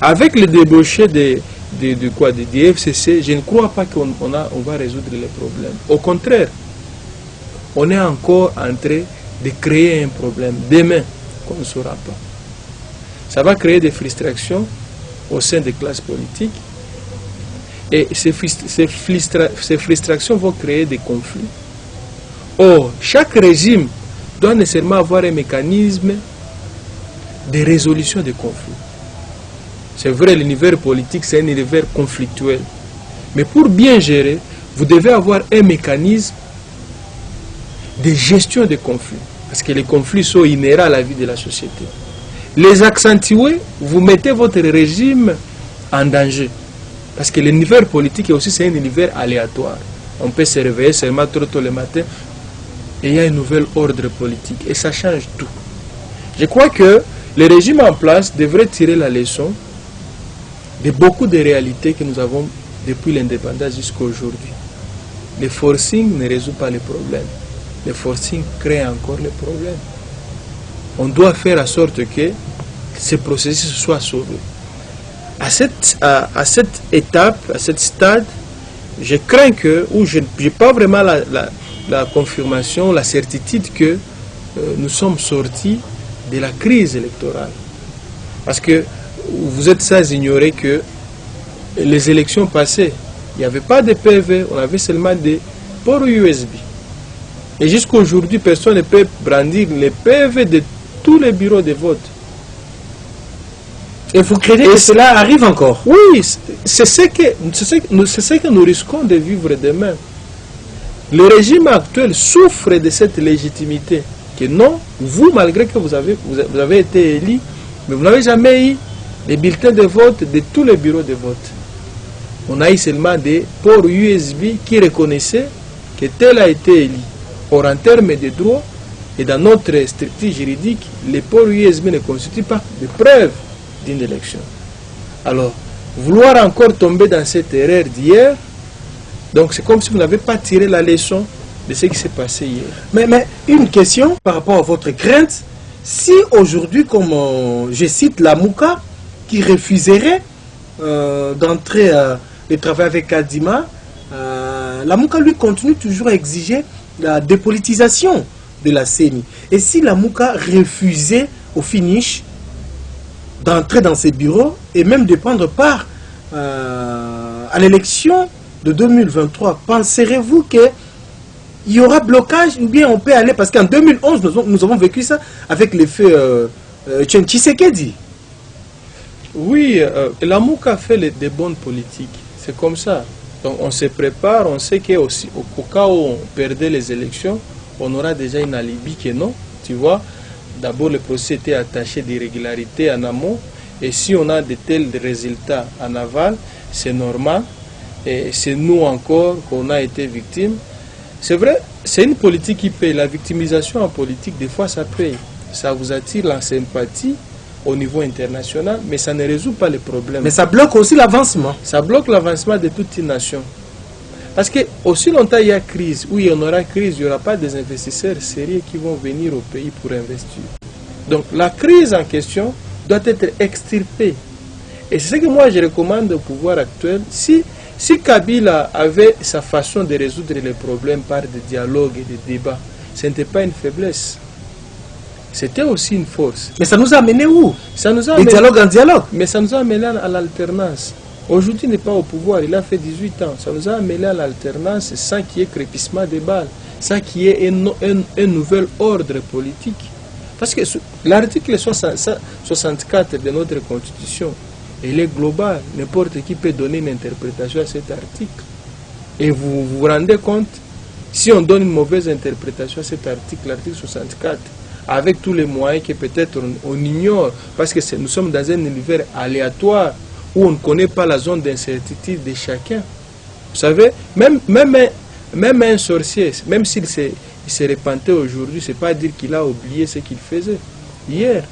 Avec le débauché des FCC, je ne crois pas qu'on va résoudre les problèmes. Au contraire, on est encore en train de créer un problème demain qu'on ne saura pas. Ça va créer des frustrations au sein des classes politiques et ces frustrations vont créer des conflits. Or, chaque régime doit nécessairement avoir un mécanisme de résolution des conflits. C'est vrai, l'univers politique, c'est un univers conflictuel. Mais pour bien gérer, vous devez avoir un mécanisme de gestion des conflits. Parce que les conflits sont inhérents à la vie de la société. Les accentuer, vous mettez votre régime en danger. Parce que l'univers politique est aussi c'est un univers aléatoire. On peut se réveiller seulement trop tôt le matin et il y a un nouvel ordre politique. Et ça change tout. Je crois que le régime en place devrait tirer la leçon de beaucoup de réalités que nous avons depuis l'indépendance jusqu'à aujourd'hui. Le forcing ne résout pas les problèmes. Le forcing crée encore les problèmes. On doit faire en sorte que ce processus soit sauvé. À cette étape, à ce stade, je crains que, ou je n'ai pas vraiment la confirmation, la certitude que nous sommes sortis de la crise électorale. Parce que vous êtes sans ignorer que les élections passées, il n'y avait pas de PV, on avait seulement des ports USB. Et jusqu'à aujourd'hui, personne ne peut brandir les PV de tous les bureaux de vote. Et vous craignez que cela arrive encore? Oui, c'est ce que nous risquons de vivre demain. Le régime actuel souffre de cette légitimité. Que non, vous, malgré que vous avez été élu, mais vous n'avez jamais eu les bulletins de vote de tous les bureaux de vote. On a eu seulement des ports USB qui reconnaissaient que tel a été élu. Or, en termes de droit et dans notre structure juridique, les ports USB ne constituent pas de preuve d'une élection. Alors, vouloir encore tomber dans cette erreur d'hier, donc c'est comme si vous n'avez pas tiré la leçon de ce qui s'est passé hier. Mais une question par rapport à votre crainte, si aujourd'hui, comme je cite la Mouka, qui refuserait d'entrer de travailler avec Kadima, la Mouka lui continue toujours à exiger la dépolitisation de la CENI. Et si la Mouka refusait au finish d'entrer dans ses bureaux et même de prendre part à l'élection de 2023, penserez-vous qu'il y aura blocage ou bien on peut aller, parce qu'en 2011 nous avons vécu ça avec l'effet Tshisekedi. Oui, la Mouka fait des bonnes politiques, c'est comme ça. Donc on se prépare, on sait qu'au cas où on perdait les élections, on aura déjà une alibi que non, tu vois. D'abord le procès était attaché d'irrégularités en amont, et si on a de tels résultats en aval, c'est normal, et c'est nous encore qu'on a été victimes. C'est vrai, c'est une politique qui paye. La victimisation en politique, des fois ça paye. Ça vous attire la sympathie au niveau international, mais ça ne résout pas les problèmes. Mais ça bloque aussi l'avancement. Ça bloque l'avancement de toute une nation. Parce que aussi longtemps il y a crise, où il y en aura crise, il n'y aura pas des investisseurs sérieux qui vont venir au pays pour investir. Donc la crise en question doit être extirpée. Et c'est ce que moi je recommande au pouvoir actuel. Si Kabila avait sa façon de résoudre les problèmes par des dialogues et des débats, ce n'était pas une faiblesse. C'était aussi une force. Mais ça nous a amené où? Ça nous a amené, dialogue en dialogue. Mais ça nous a amené à l'alternance. Aujourd'hui, il n'est pas au pouvoir, il a fait 18 ans. Ça nous a amené à l'alternance sans qu'il y ait crépissement des balles, sans qu'il y ait un nouvel ordre politique. Parce que l'article 64 de notre Constitution, il est global. N'importe qui peut donner une interprétation à cet article. Et vous vous rendez compte, si on donne une mauvaise interprétation à cet article, l'article 64, avec tous les moyens que peut-être on ignore, parce que nous sommes dans un univers aléatoire où on ne connaît pas la zone d'incertitude de chacun. Vous savez, même un sorcier, même s'il se repentait aujourd'hui, ce n'est pas dire qu'il a oublié ce qu'il faisait hier.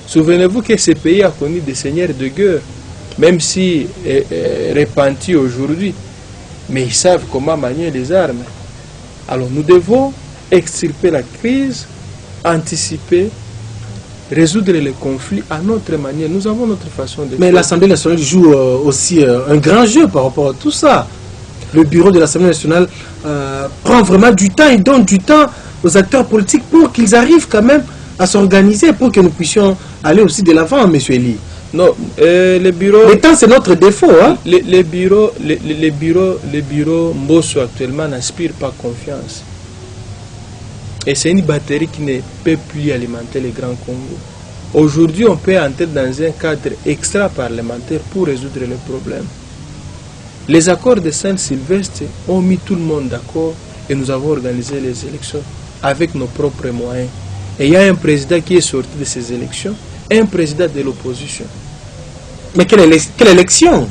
Souvenez-vous que ce pays a connu des seigneurs de guerre, même si repentis aujourd'hui, mais ils savent comment manier les armes. Alors nous devons extirper la crise, anticiper résoudre les conflits à notre manière. Nous avons notre façon de faire. Mais l'Assemblée nationale joue aussi un grand jeu par rapport à tout ça. Le bureau de l'Assemblée nationale prend vraiment du temps, il donne du temps aux acteurs politiques pour qu'ils arrivent quand même à s'organiser, pour que nous puissions aller aussi de l'avant, M. Elie. Non, les bureaux... Le temps, c'est notre défaut. Hein? Les bureaux Mbosso actuellement n'aspirent pas confiance. Et c'est une batterie qui ne peut plus alimenter les grands Congo. Aujourd'hui, on peut entrer dans un cadre extra-parlementaire pour résoudre les problèmes. Les accords de Saint-Sylvestre ont mis tout le monde d'accord et nous avons organisé les élections avec nos propres moyens. Et il y a un président qui est sorti de ces élections, un président de l'opposition. Mais quelle élection?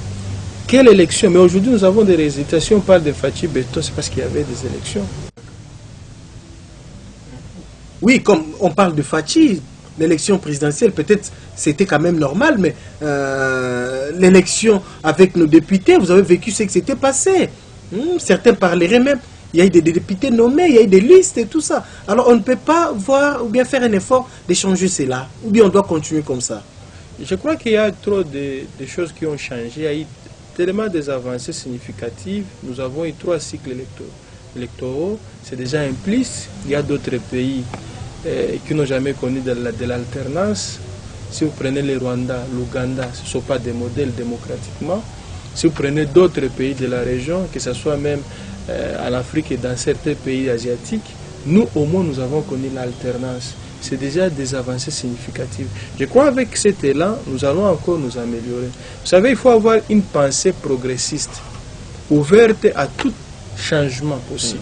Quelle élection? Mais aujourd'hui, nous avons des résultats. Si on parle de Fachi Beton, c'est parce qu'il y avait des élections. Oui, comme on parle de Fachi, l'élection présidentielle, peut-être c'était quand même normal, mais l'élection avec nos députés, vous avez vécu ce qui s'était passé. Certains parleraient même, il y a eu des députés nommés, il y a eu des listes et tout ça. Alors on ne peut pas voir ou bien faire un effort de changer cela, ou bien on doit continuer comme ça. Je crois qu'il y a trop de choses qui ont changé. Il y a eu tellement des avancées significatives. Nous avons eu 3 cycles électoraux. C'est déjà implice. Il y a d'autres pays qui n'ont jamais connu de l'alternance. Si vous prenez le Rwanda, l'Ouganda, ce ne sont pas des modèles démocratiquement. Si vous prenez d'autres pays de la région, que ce soit même en Afrique et dans certains pays asiatiques, nous au moins nous avons connu l'alternance. C'est déjà des avancées significatives. Je crois qu'avec cet élan, nous allons encore nous améliorer. Vous savez, il faut avoir une pensée progressiste, ouverte à tout changement possible.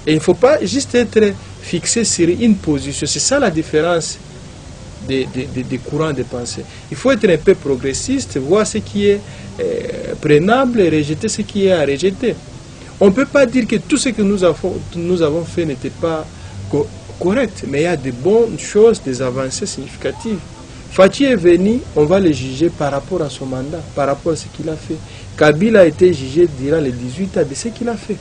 Et il ne faut pas juste être fixé sur une position. C'est ça la différence des courants de pensée. Il faut être un peu progressiste, voir ce qui est prenable et rejeter ce qui est à rejeter. On ne peut pas dire que tout ce que nous avons fait n'était pas correct, mais il y a de bonnes choses, des avancées significatives. Fachi est venu, on va le juger par rapport à son mandat, par rapport à ce qu'il a fait. Kabila a été jugé durant les 18 ans de ce qu'il a fait.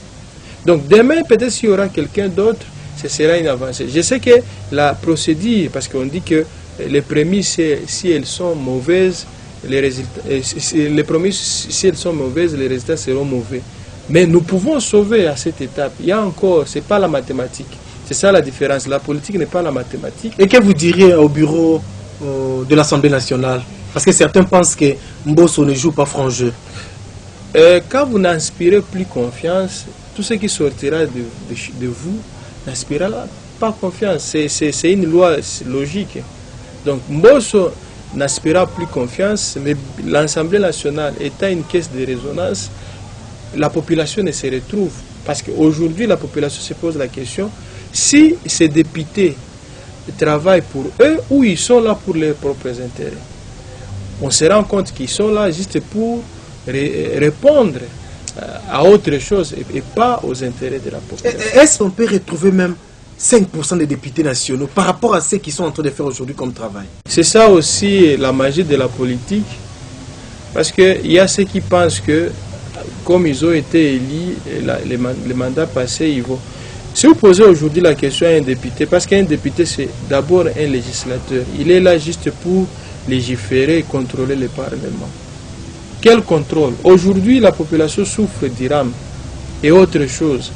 Donc demain, peut-être s'il y aura quelqu'un d'autre, ce sera une avancée. Je sais que la procédure, parce qu'on dit que les prémices, si elles sont mauvaises, les résultats, si elles sont mauvaises, les résultats seront mauvais. Mais nous pouvons sauver à cette étape. Il y a encore, ce n'est pas la mathématique. C'est ça la différence. La politique n'est pas la mathématique. Et que vous diriez au bureau de l'Assemblée nationale? Parce que certains pensent que Mbosso ne joue pas franc jeu. Quand vous n'inspirez plus confiance, tout ce qui sortira de vous n'inspirera pas confiance. C'est une loi logique. Donc Mbosso n'inspirera plus confiance, mais l'Assemblée nationale étant une caisse de résonance, la population ne se retrouve. Parce qu'aujourd'hui, la population se pose la question, si ces députés travaillent pour eux ou ils sont là pour leurs propres intérêts. On se rend compte qu'ils sont là juste pour répondre à autre chose et pas aux intérêts de la population. Est-ce qu'on peut retrouver même 5% des députés nationaux par rapport à ce qu'ils sont en train de faire aujourd'hui comme travail? C'est ça aussi la magie de la politique. Parce qu'il y a ceux qui pensent que comme ils ont été élus, les mandats passés, ils vont... Si vous posez aujourd'hui la question à un député, parce qu'un député c'est d'abord un législateur, il est là juste pour légiférer et contrôler le Parlement. Quel contrôle? Aujourd'hui, la population souffre d'IRAM et autre chose.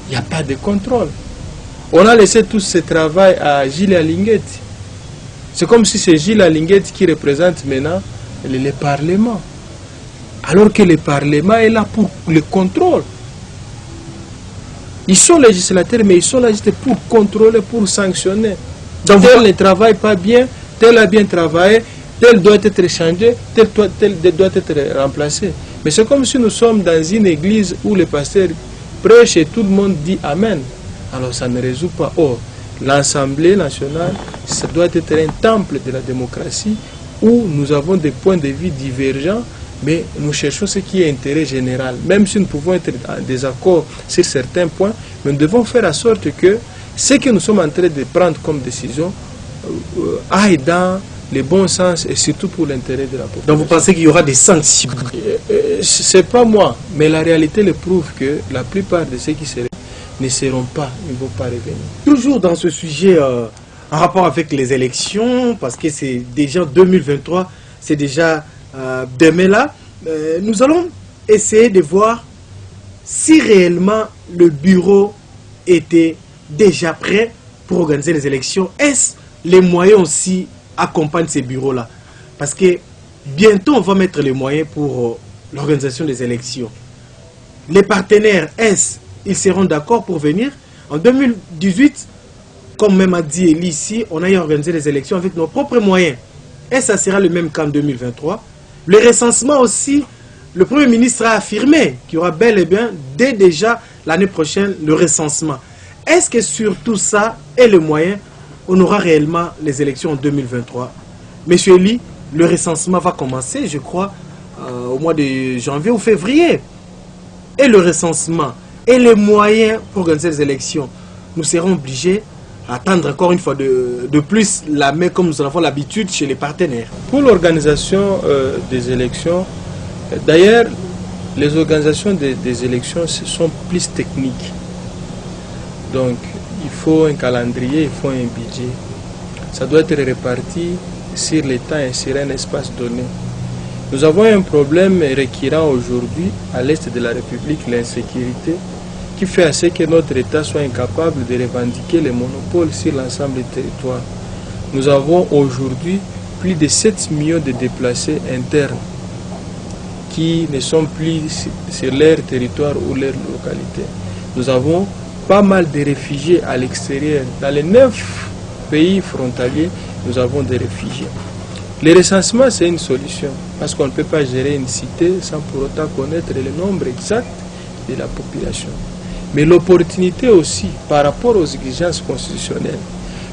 Il n'y a pas de contrôle. On a laissé tout ce travail à Gilles Alinguetti. C'est comme si c'est Gilles Alinguetti qui représente maintenant le Parlement. Alors que le Parlement est là pour le contrôle. Ils sont législateurs, mais ils sont là juste pour contrôler, pour sanctionner. Donc, tel ne travaille pas bien, tel a bien travaillé, tel doit être changé, tel doit être remplacé. Mais c'est comme si nous sommes dans une église où le pasteur prêche et tout le monde dit Amen. Alors ça ne résout pas. Or, l'Assemblée nationale, ça doit être un temple de la démocratie où nous avons des points de vue divergents, mais nous cherchons ce qui est intérêt général. Même si nous pouvons être en désaccord sur certains points, mais nous devons faire en sorte que ce que nous sommes en train de prendre comme décision aille dans le bon sens et surtout pour l'intérêt de la population. Donc vous pensez qu'il y aura des sanctions? C'est pas moi, mais la réalité le prouve que la plupart de ceux qui ne seront pas, ils ne vont pas revenir. Toujours dans ce sujet en rapport avec les élections, parce que c'est déjà 2023, c'est déjà demain là, nous allons essayer de voir si réellement le bureau était déjà prêt pour organiser les élections. Est-ce les moyens aussi accompagnent ces bureaux-là? Parce que bientôt, on va mettre les moyens pour l'organisation des élections. Les partenaires, est-ce ils seront d'accord pour venir? En 2018, comme même a dit Elie ici, on a organisé les élections avec nos propres moyens. Et ça sera le même qu'en 2023. Le recensement aussi, le Premier ministre a affirmé qu'il y aura bel et bien, dès déjà l'année prochaine, le recensement. Est-ce que sur tout ça et le moyen, on aura réellement les élections en 2023? Monsieur Elie, le recensement va commencer, je crois, au mois de janvier ou février. Et le recensement et les moyens pour organiser les élections, nous serons obligés à attendre encore une fois de plus la main comme nous en avons l'habitude chez les partenaires. Pour l'organisation des élections, d'ailleurs, les organisations des élections sont plus techniques. Donc, il faut un calendrier, il faut un budget. Ça doit être réparti sur le temps et sur un espace donné. Nous avons un problème récurrent aujourd'hui à l'est de la République, l'insécurité, qui fait à ce que notre État soit incapable de revendiquer les monopoles sur l'ensemble du territoire. Nous avons aujourd'hui plus de 7 millions de déplacés internes qui ne sont plus sur leur territoire ou leur localité. Nous avons pas mal de réfugiés à l'extérieur. Dans les 9 pays frontaliers, nous avons des réfugiés. Le recensement, c'est une solution, parce qu'on ne peut pas gérer une cité sans pour autant connaître le nombre exact de la population. Mais l'opportunité aussi, par rapport aux exigences constitutionnelles,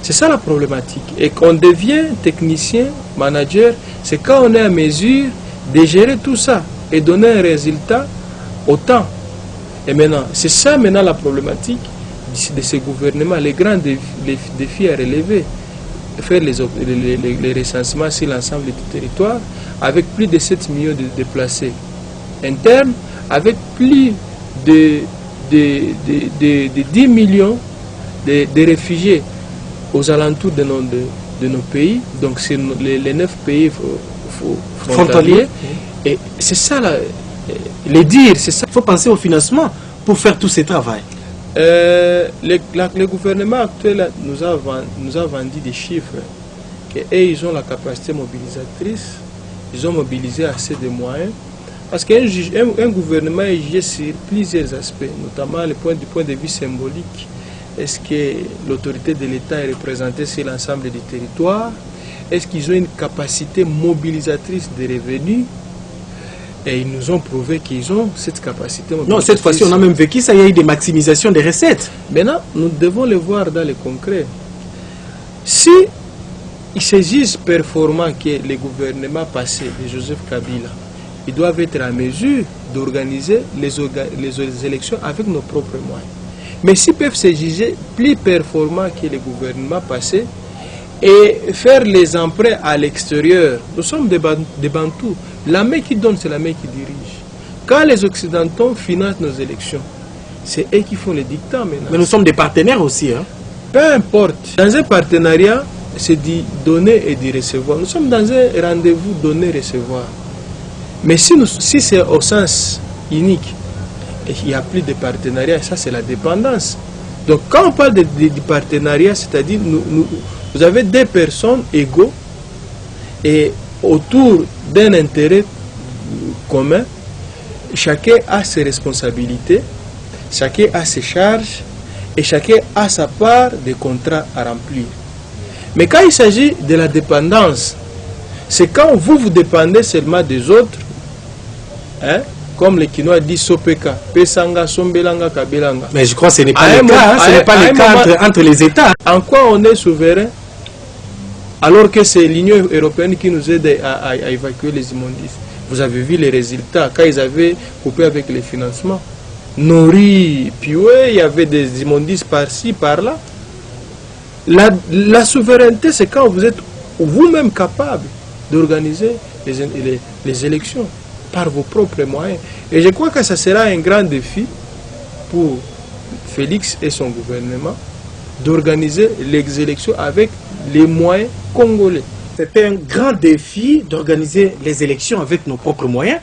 c'est ça la problématique. Et qu'on devient technicien, manager, c'est quand on est à mesure de gérer tout ça et donner un résultat au temps. Et maintenant, c'est ça maintenant la problématique de ce gouvernement, les grands défis à relever. Faire les recensements sur l'ensemble du territoire avec plus de 7 millions de déplacés internes, avec plus de 10 millions de réfugiés aux alentours de nos pays, donc c'est les 9 pays frontaliers. Et c'est ça, les dire, c'est ça. Il faut penser au financement pour faire tous ces travaux. Le gouvernement actuel nous a vendu des chiffres et ils ont la capacité mobilisatrice, ils ont mobilisé assez de moyens, parce qu'un gouvernement est jugé sur plusieurs aspects, notamment du point de vue symbolique. Est-ce que l'autorité de l'État est représentée sur l'ensemble du territoire? Est-ce qu'ils ont une capacité mobilisatrice de revenus? Et ils nous ont prouvé qu'ils ont cette capacité. Non, cette fois-ci, on a même vécu ça, il y a eu des maximisations des recettes. Maintenant, nous devons le voir dans le concret. Si il s'agit performant que les gouvernements passés de Joseph Kabila, ils doivent être en mesure d'organiser les élections avec nos propres moyens. Mais s'ils peuvent se juger plus performants que les gouvernements passés et faire les emprunts à l'extérieur, nous sommes des Bantous. La main qui donne, c'est la main qui dirige. Quand les Occidentaux financent nos élections, c'est eux qui font les dictats maintenant. Mais nous sommes des partenaires aussi. Hein? Peu importe. Dans un partenariat, c'est du donner et du recevoir. Nous sommes dans un rendez-vous donner-recevoir. Mais si c'est au sens unique, et il n'y a plus de partenariat, ça c'est la dépendance. Donc quand on parle de partenariat, c'est-à-dire vous avez deux personnes égaux et autour d'un intérêt commun, chacun a ses responsabilités, chacun a ses charges et chacun a sa part de contrats à remplir. Mais quand il s'agit de la dépendance, c'est quand vous dépendez seulement des autres, hein, comme les Kinois disent Sopeka, Pesanga, Sombelanga, Kabelanga. Mais je crois que ce n'est pas le cas, ce n'est pas le cas entre les États. En quoi on est souverain alors que c'est l'Union européenne qui nous aide à évacuer les immondices? Vous avez vu les résultats quand ils avaient coupé avec les financements. Nori, puis ouais, il y avait des immondices par-ci, par-là. La souveraineté, c'est quand vous êtes vous-même capable d'organiser les élections par vos propres moyens. Et je crois que ça sera un grand défi pour Félix et son gouvernement d'organiser les élections avec les moyens congolais. C'est un grand défi d'organiser les élections avec nos propres moyens.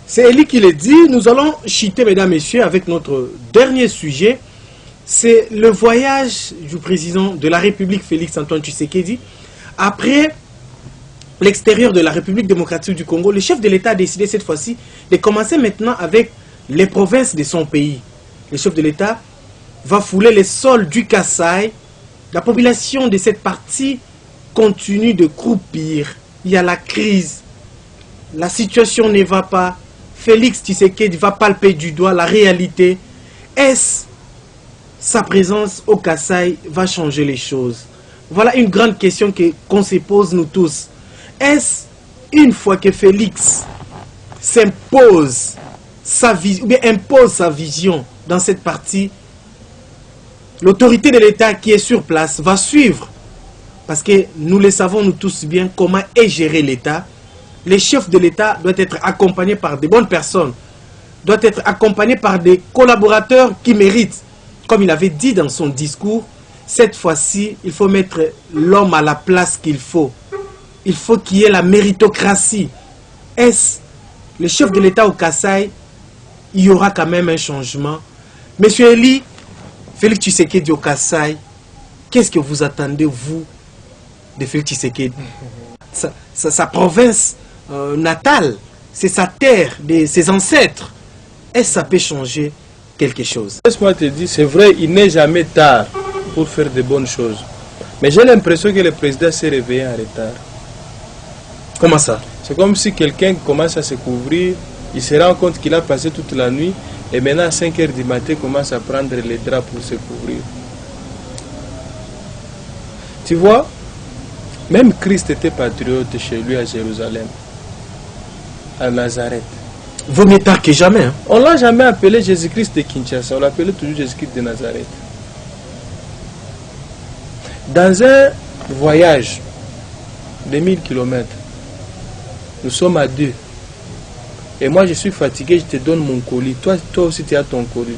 C'est Eli qui le dit. Nous allons chuter, mesdames, messieurs, avec notre dernier sujet. C'est le voyage du président de la République, Félix Antoine Tshisekedi. Après l'extérieur de la République démocratique du Congo, le chef de l'État a décidé cette fois-ci de commencer maintenant avec les provinces de son pays. Le chef de l'État va fouler les sols du Kasaï. La population de cette partie continue de croupir. Il y a la crise. La situation ne va pas. Félix Tshisekedi va palper du doigt la réalité. Est-ce sa présence au Kasaï va changer les choses? Voilà une grande question qu'on se pose nous tous. Est-ce une fois que Félix s'impose sa vision, ou bien impose sa vision dans cette partie, l'autorité de l'État qui est sur place va suivre? Parce que nous le savons nous tous bien comment est géré l'État. Les chefs de l'État doivent être accompagnés par de bonnes personnes, doivent être accompagnés par des collaborateurs qui méritent. Comme il avait dit dans son discours, cette fois-ci, il faut mettre l'homme à la place qu'il faut. Il faut qu'il y ait la méritocratie. Est-ce le chef de l'État au Kasaï, il y aura quand même un changement? Monsieur Eli, Félix Tshisekedi au Kasaï, qu'est-ce que vous attendez, vous, de Félix Tshisekedi? Sa province natale, c'est sa terre, ses ancêtres. Est-ce que ça peut changer quelque chose? Laisse-moi te dire, c'est vrai, il n'est jamais tard pour faire de bonnes choses. Mais j'ai l'impression que le président s'est réveillé en retard. Comment ça? C'est comme si quelqu'un commence à se couvrir, il se rend compte qu'il a passé toute la nuit, et maintenant à 5 h du matin, commence à prendre les draps pour se couvrir. Tu vois, même Christ était patriote chez lui à Jérusalem, à Nazareth. Vaut mieux tard que jamais. Hein? On ne l'a jamais appelé Jésus-Christ de Kinshasa, on l'appelait toujours Jésus-Christ de Nazareth. Dans un voyage de 1000 km, nous sommes à 2. Et moi je suis fatigué, je te donne mon colis. Toi aussi tu as ton colis.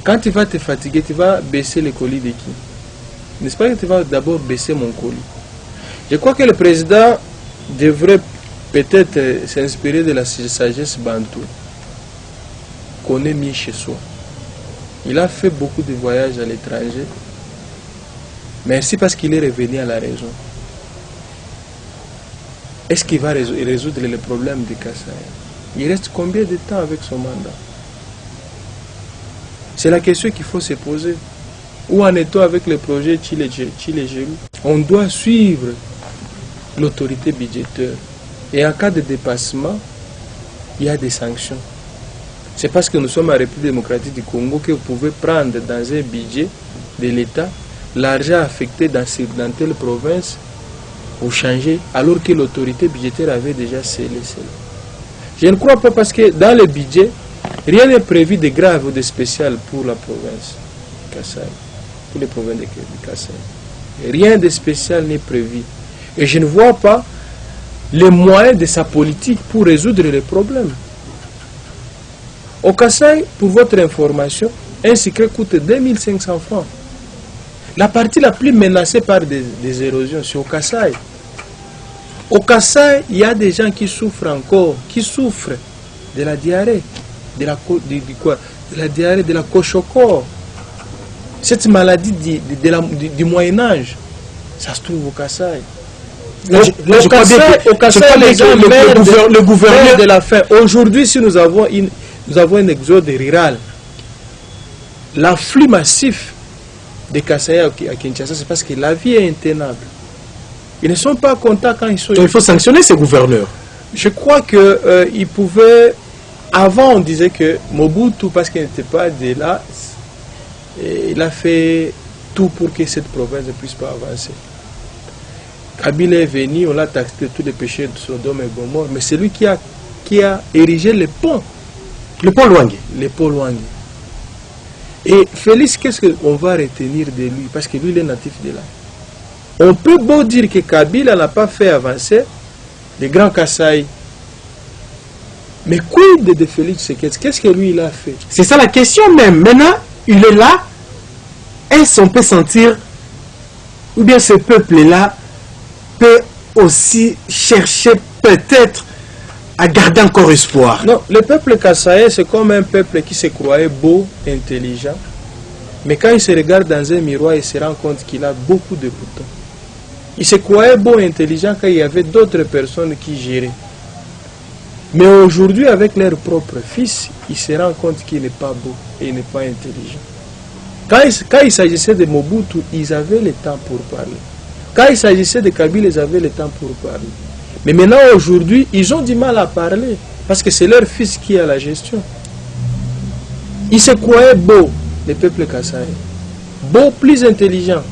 Quand tu vas te fatiguer, tu vas baisser le colis de qui? N'est-ce pas que tu vas d'abord baisser mon colis? Je crois que le président devrait peut-être s'inspirer de la sagesse bantou, qu'on est mis chez soi. Il a fait beaucoup de voyages à l'étranger. Merci parce qu'il est revenu à la raison. Est-ce qu'il va résoudre les problèmes du Kasaï? Il reste combien de temps avec son mandat? C'est la question qu'il faut se poser. Où en est-on avec le projet Chile-Gélou? On doit suivre l'autorité budgétaire. Et en cas de dépassement, il y a des sanctions. C'est parce que nous sommes en République démocratique du Congo que vous pouvez prendre dans un budget de l'État l'argent affecté dans telle province pour changer, alors que l'autorité budgétaire avait déjà scellé cela. Je ne crois pas parce que dans le budget, rien n'est prévu de grave ou de spécial pour la province Kasaï, pour les provinces de Kasaï. Rien de spécial n'est prévu. Et je ne vois pas les moyens de sa politique pour résoudre les problèmes. Au Kasaï, pour votre information, un secret coûte 2500 francs. La partie la plus menacée par des érosions, c'est au Kasaï. Au Kasaï, il y a des gens qui souffrent encore, qui souffrent de la diarrhée, de la diarrhée, de la coche-au-corps. Cette maladie du Moyen-Âge, ça se trouve au Kasaï. Je crois bien que les gens le gouverneur de la faim. Aujourd'hui, si nous avons un exode rural, l'afflux massif des Kasaï à Kinshasa, c'est parce que la vie est intenable. Ils ne sont pas contents quand ils sont... Donc il faut sanctionner ces gouverneurs. Je crois qu'ils pouvaient... Avant, on disait que Mobutu, parce qu'il n'était pas de là, il a fait tout pour que cette province ne puisse pas avancer. Kabila est venu, on l'a taxé de tous les péchés de Sodome et Gomorrhe, mais c'est lui qui a érigé le pont. Le pont Luangi. Le pont Luangi. Et Félix, qu'est-ce qu'on va retenir de lui? Parce que lui, il est natif de là. On peut beau dire que Kabila n'a pas fait avancer les grands Kasaï. Mais quid de Félix Tshisekedi? Qu'est-ce que lui, il a fait? C'est ça la question même. Maintenant, il est là. Est-ce qu'on peut sentir ou bien ce peuple-là peut aussi chercher peut-être à garder encore espoir? Non, le peuple kassaïen, c'est comme un peuple qui se croyait beau, intelligent, mais quand il se regarde dans un miroir, il se rend compte qu'il a beaucoup de boutons. Il se croyait beau et intelligent quand il y avait d'autres personnes qui géraient. Mais aujourd'hui, avec leur propre fils, il se rend compte qu'il n'est pas beau et il n'est pas intelligent. Quand il s'agissait de Mobutu, ils avaient le temps pour parler. Quand il s'agissait de Kabila, ils avaient le temps pour parler. Mais maintenant, aujourd'hui, ils ont du mal à parler parce que c'est leur fils qui a la gestion. Ils se croyaient beau, le peuple kassaïen. Beau, plus intelligent.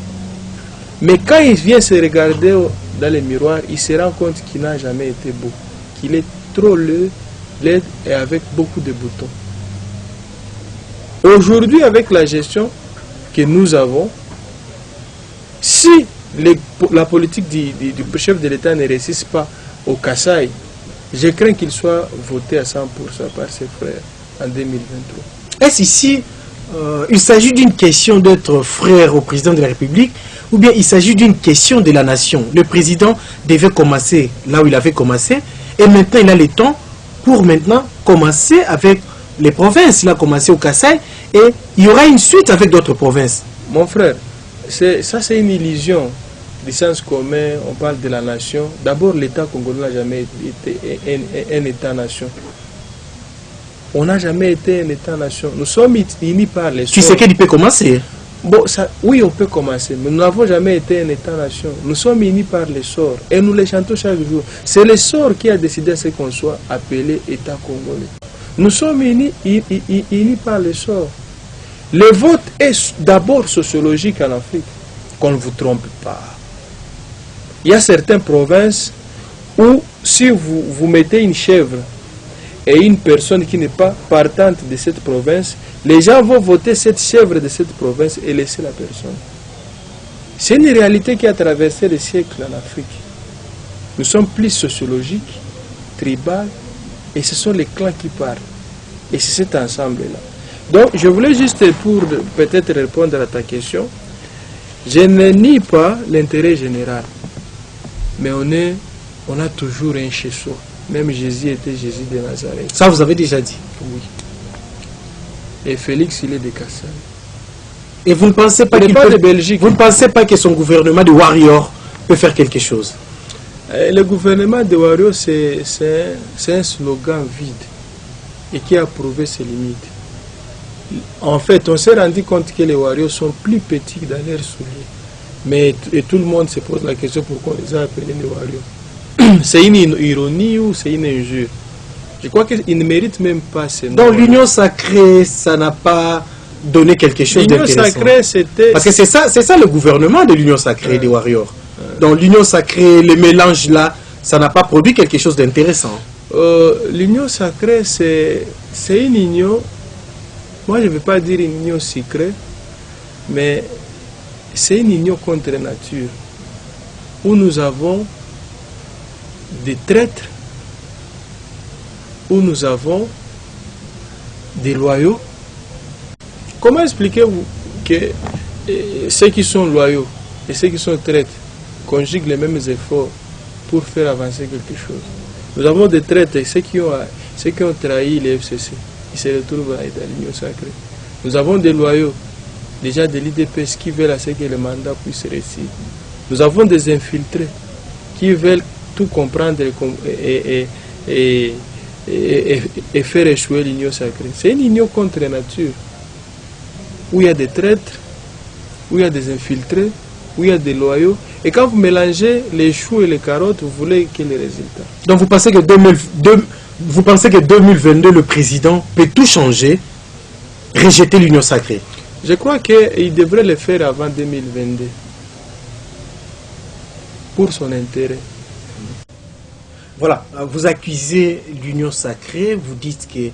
Mais quand il vient se regarder dans les miroirs, il se rend compte qu'il n'a jamais été beau, qu'il est trop laid et avec beaucoup de boutons. Aujourd'hui, avec la gestion que nous avons, si la politique du chef de l'État ne réussit pas au Kasaï, je crains qu'il soit voté à 100% par ses frères en 2023. Est-ce ici, il s'agit d'une question d'être frère au président de la République, ou bien il s'agit d'une question de la nation? Le président devait commencer là où il avait commencé, et maintenant il a le temps pour maintenant commencer avec les provinces. Il a commencé au Kasaï, et il y aura une suite avec d'autres provinces. Mon frère, ça c'est une illusion du sens commun. On parle de la nation. D'abord, l'État congolais n'a jamais été un État-nation. On n'a jamais été un État-nation. Nous sommes unis par les sorts. Tu sais qu'il peut commencer? Bon, oui, on peut commencer, mais nous n'avons jamais été un État-nation. Nous sommes unis par les sorts et nous les chantons chaque jour. C'est le sort qui a décidé à ce qu'on soit appelé État congolais. Nous sommes unis par les sorts. Le vote est d'abord sociologique en Afrique, qu'on ne vous trompe pas. Il y a certaines provinces où si vous mettez une chèvre et une personne qui n'est pas partante de cette province, les gens vont voter cette chèvre de cette province et laisser la personne. C'est une réalité qui a traversé les siècles en Afrique. Nous sommes plus sociologiques, tribales, et ce sont les clans qui parlent. Et c'est cet ensemble-là. Donc, je voulais juste, pour peut-être répondre à ta question, je ne nie pas l'intérêt général, mais on a toujours un chez soi. Même Jésus était Jésus de Nazareth. Ça, vous avez déjà dit? Oui. Et Félix, il est de Kassai. Et vous ne pensez pas qu'il peut... de Belgique. Vous ne pensez pas que son gouvernement de warrior peut faire quelque chose? Le gouvernement de warrior, c'est un slogan vide et qui a prouvé ses limites. En fait, on s'est rendu compte que les warriors sont plus petits dans leurs souliers. Mais tout le monde se pose la question pourquoi on les a appelés les warriors. C'est une ironie ou c'est une injure? Je crois qu'ils ne méritent même pas ce nom. Donc l'union sacrée, ça n'a pas donné quelque chose d'intéressant? L'union sacrée, c'était... Parce que c'est ça le gouvernement de l'union sacrée des warriors. Donc l'union sacrée, le mélange là, ça n'a pas produit quelque chose d'intéressant. L'union sacrée, c'est une union, moi je ne veux pas dire une union secrète, mais c'est une union contre nature, où nous avons des traîtres, où nous avons des loyaux. Comment expliquez-vous que ceux qui sont loyaux et ceux qui sont traîtres conjuguent les mêmes efforts pour faire avancer quelque chose? Nous avons des traîtres, ceux qui ont trahi les FCC, ils se retrouvent dans l'union sacrée. Nous avons des loyaux, déjà de l'IDPS, qui veulent à ce que le mandat puisse réussir. Nous avons des infiltrés qui veulent tout comprendre et faire échouer l'union sacrée. C'est une union contre la nature, où il y a des traîtres, où il y a des infiltrés, où il y a des loyaux. Et quand vous mélangez les choux et les carottes, vous voulez quel est le résultat? Donc vous pensez que 2022, le président peut tout changer, rejeter l'union sacrée? Je crois qu'il devrait le faire avant 2022, pour son intérêt. Voilà, vous accusez l'union sacrée, vous dites que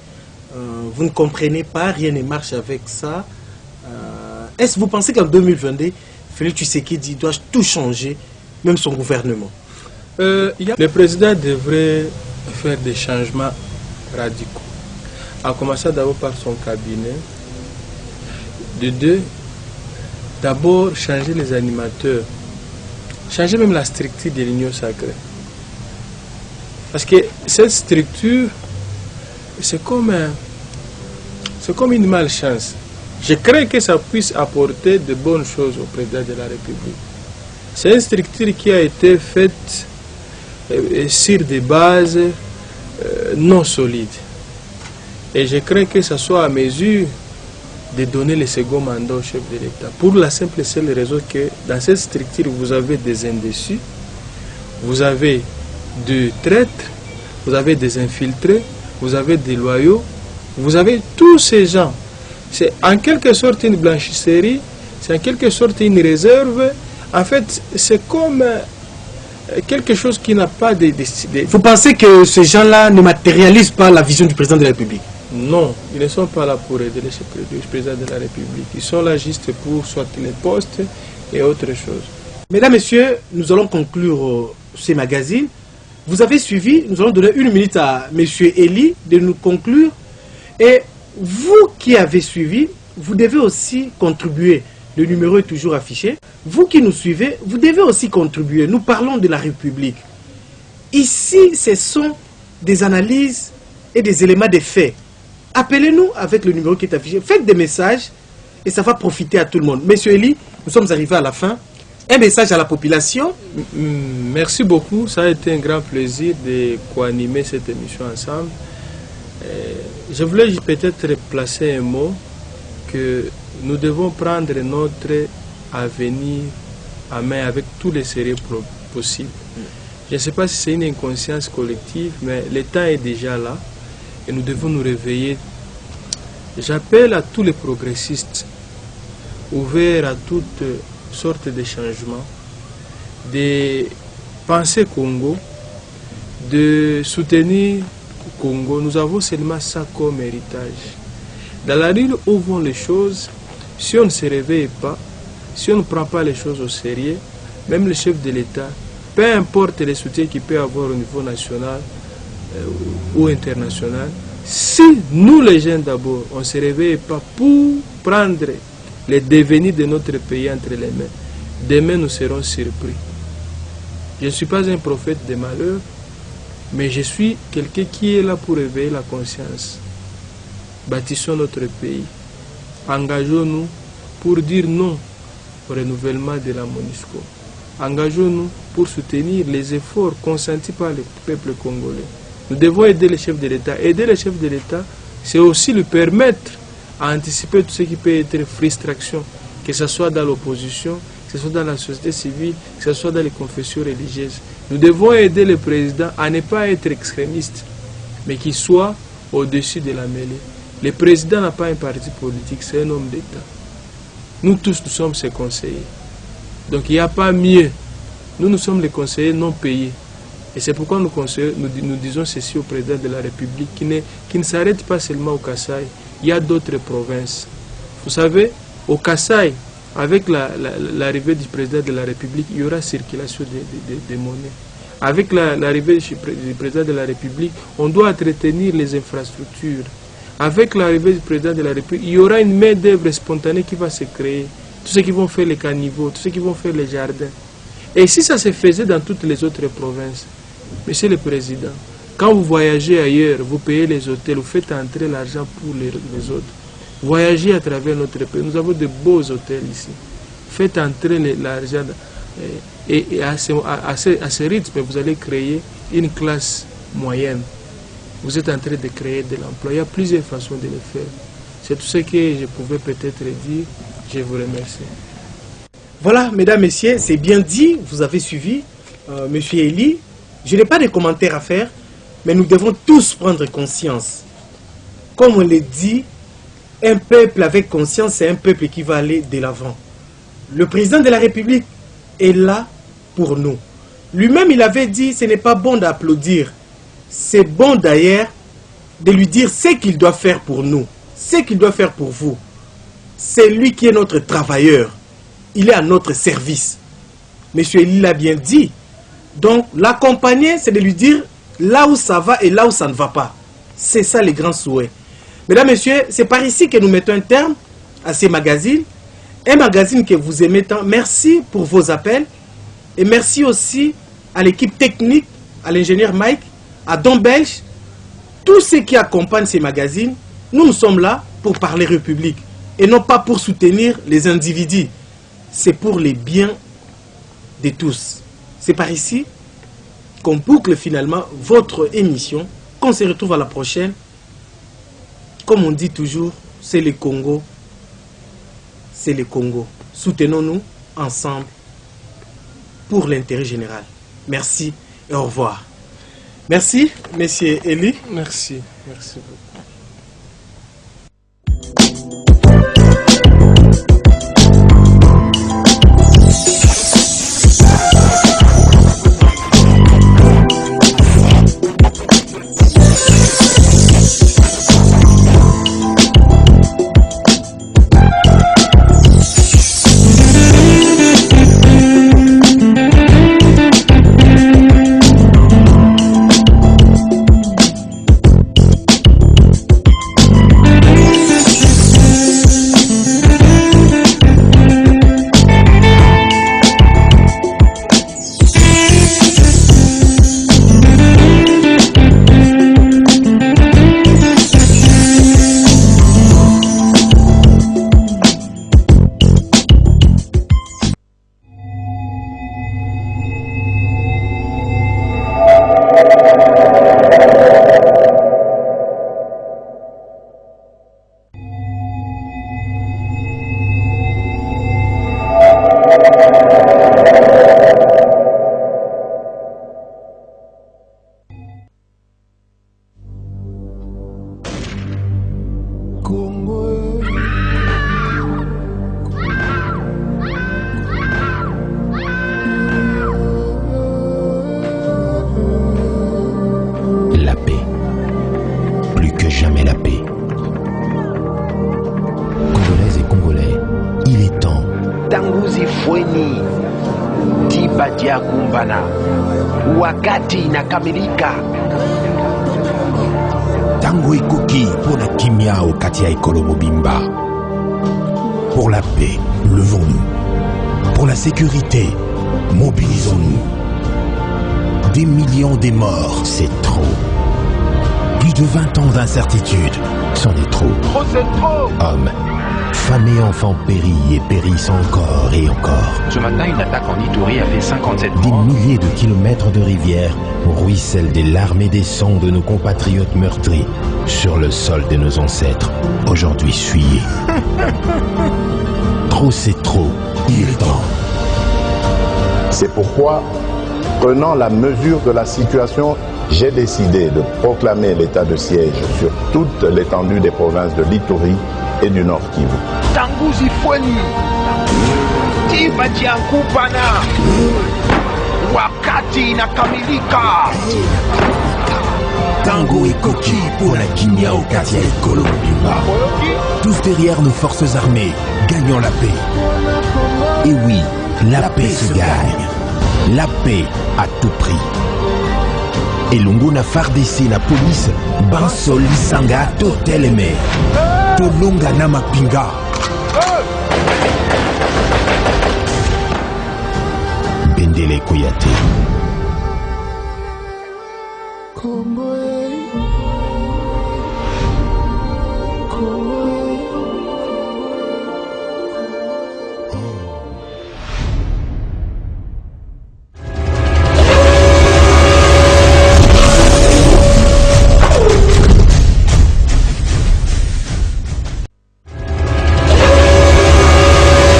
vous ne comprenez pas, rien ne marche avec ça. Est-ce que vous pensez qu'en 2022, Félix Tshisekedi doit tout changer, même son gouvernement? Le président devrait faire des changements radicaux, en commençant d'abord par son cabinet. De deux, d'abord changer les animateurs changer même la structure de l'union sacrée. Parce que cette structure, c'est comme une malchance. Je crains que ça puisse apporter de bonnes choses au président de la République. C'est une structure qui a été faite sur des bases non solides. Et je crains que ça soit à mesure de donner le second mandat au chef de l'État. Pour la simple et seule raison que dans cette structure, vous avez des indécis, vous avez des traîtres, vous avez des infiltrés, vous avez des loyaux, vous avez tous ces gens. C'est en quelque sorte une blanchisserie, c'est en quelque sorte une réserve. En fait, c'est comme quelque chose qui n'a pas de... Vous pensez que ces gens-là ne matérialisent pas la vision du président de la République? Non, ils ne sont pas là pour aider le président de la République. Ils sont là juste pour soit les postes et autre chose. Mesdames, Messieurs, nous allons conclure ces magazines. Vous avez suivi, nous allons donner 1 minute à M. Eli de nous conclure. Et vous qui avez suivi, vous devez aussi contribuer. Le numéro est toujours affiché. Vous qui nous suivez, vous devez aussi contribuer. Nous parlons de la République. Ici, ce sont des analyses et des éléments de faits. Appelez-nous avec le numéro qui est affiché. Faites des messages et ça va profiter à tout le monde. Monsieur Eli, nous sommes arrivés à la fin. Un message à la population. Merci beaucoup. Ça a été un grand plaisir de co-animer cette émission ensemble. Je voulais peut-être placer un mot que nous devons prendre notre avenir à main avec tous les sérieux possibles. Je ne sais pas si c'est une inconscience collective, mais le temps est déjà là et nous devons nous réveiller. J'appelle à tous les progressistes ouverts à toutes sortes de changements, de penser Congo, de soutenir Congo. Nous avons seulement ça comme héritage. Dans la rue où vont les choses, si on ne se réveille pas, si on ne prend pas les choses au sérieux, même le chef de l'État, peu importe les soutiens qu'il peut avoir au niveau national ou international, si nous les jeunes d'abord, on ne se réveille pas pour prendre le devenir de notre pays entre les mains, demain nous serons surpris. Je ne suis pas un prophète de malheur, mais je suis quelqu'un qui est là pour réveiller la conscience. Bâtissons notre pays. Engageons-nous pour dire non au renouvellement de la MONUSCO. Engageons-nous pour soutenir les efforts consentis par le peuple congolais. Nous devons aider les chefs de l'État. Aider les chefs de l'État, c'est aussi lui permettre à anticiper tout ce qui peut être frustration, que ce soit dans l'opposition, que ce soit dans la société civile, que ce soit dans les confessions religieuses. Nous devons aider le président à ne pas être extrémiste, mais qu'il soit au-dessus de la mêlée. Le président n'a pas un parti politique, c'est un homme d'État. Nous tous, nous sommes ses conseillers. Donc il n'y a pas mieux. Nous sommes les conseillers non payés. Et c'est pourquoi nous disons ceci au président de la République, qui ne s'arrête pas seulement au Kasaï. Il y a d'autres provinces. Vous savez, au Kasaï, avec l'arrivée du président de la République, il y aura circulation des monnaies. Avec l'arrivée du président de la République, on doit entretenir les infrastructures. Avec l'arrivée du président de la République, il y aura une main-d'œuvre spontanée qui va se créer. Tous ceux qui vont faire les caniveaux, tous ceux qui vont faire les jardins. Et si ça se faisait dans toutes les autres provinces, Monsieur le Président, quand vous voyagez ailleurs, vous payez les hôtels, vous faites entrer l'argent pour les autres. Voyagez à travers notre pays. Nous avons de beaux hôtels ici. Faites entrer l'argent. Et à ce rythme, vous allez créer une classe moyenne. Vous êtes en train de créer de l'emploi. Il y a plusieurs façons de le faire. C'est tout ce que je pouvais peut-être dire. Je vous remercie. Voilà, mesdames, messieurs, c'est bien dit. Vous avez suivi Monsieur Eli. Je n'ai pas de commentaires à faire, mais nous devons tous prendre conscience. Comme on l'a dit, un peuple avec conscience, c'est un peuple qui va aller de l'avant. Le président de la République est là pour nous. Lui-même, il avait dit, ce n'est pas bon d'applaudir. C'est bon d'ailleurs de lui dire ce qu'il doit faire pour nous, ce qu'il doit faire pour vous. C'est lui qui est notre travailleur. Il est à notre service. Monsieur Eli l'a bien dit. Donc, l'accompagner, c'est de lui dire là où ça va et là où ça ne va pas. C'est ça les grands souhaits. Mesdames, Messieurs, c'est par ici que nous mettons un terme à ces magazines. Un magazine que vous aimez tant. Merci pour vos appels. Et merci aussi à l'équipe technique, à l'ingénieur Mike, à Don Belge, tous ceux qui accompagnent ces magazines. Nous sommes là pour parler République et non pas pour soutenir les individus. C'est pour les biens de tous. C'est par ici qu'on boucle finalement votre émission, qu'on se retrouve à la prochaine. Comme on dit toujours, c'est le Congo. C'est le Congo. Soutenons-nous ensemble pour l'intérêt général. Merci et au revoir. Merci, monsieur Eli. Merci, merci beaucoup. Inakamilika. Tango ekoki pour la kimia au Katia Ekolo Mobimba. Pour la paix, levons-nous. Pour la sécurité, mobilisons-nous. Des millions de morts, c'est trop. Plus de 20 ans d'incertitude, c'en est trop. Trop, c'est trop. Hommes, femmes et enfants périllent et périssent encore et encore. Ce matin, une attaque en Ituri a fait 57 Des morts. milliers de kilomètres de rivières ruissellent des larmes et des sangs de nos compatriotes meurtris sur le sol de nos ancêtres, aujourd'hui souillés. Trop c'est trop, il est temps. C'est pourquoi, prenant la mesure de la situation, j'ai décidé de proclamer l'état de siège sur toute l'étendue des provinces de l'Ituri et du Nord Kivu. Tanguzi Fweni. Tibatia Kupana. Wakati inakamilika. Tango et Koki pour la Kimia au Katia Ekolo Mobimba. Tous derrière nos forces armées, gagnons la paix. Et oui, la paix se gagne. La paix à tout prix. Et Longona Fardessé la police, Bansol Lisanga Toteleme. Tolonga Namapinga. Bendele Koyate. Congo.